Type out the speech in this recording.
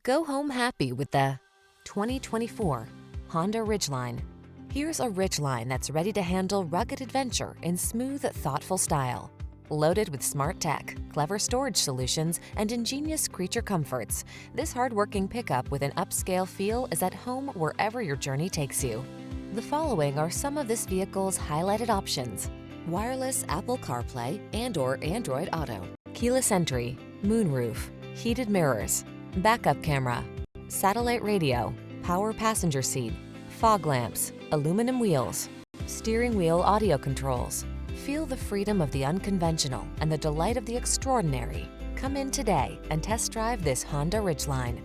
Go home happy with the 2024 Honda Ridgeline. Here's a Ridgeline that's ready to handle rugged adventure in smooth, thoughtful style. Loaded with smart tech, clever storage solutions, and ingenious creature comforts, this hard-working pickup with an upscale feel is at home wherever your journey takes you. The following are some of this vehicle's highlighted options: wireless Apple CarPlay and/or Android Auto, keyless entry, moonroof, heated mirrors, backup camera, satellite radio, power passenger seat, fog lamps, aluminum wheels, steering wheel audio controls. Feel the freedom of the unconventional and the delight of the extraordinary. Come in today and test drive this Honda Ridgeline.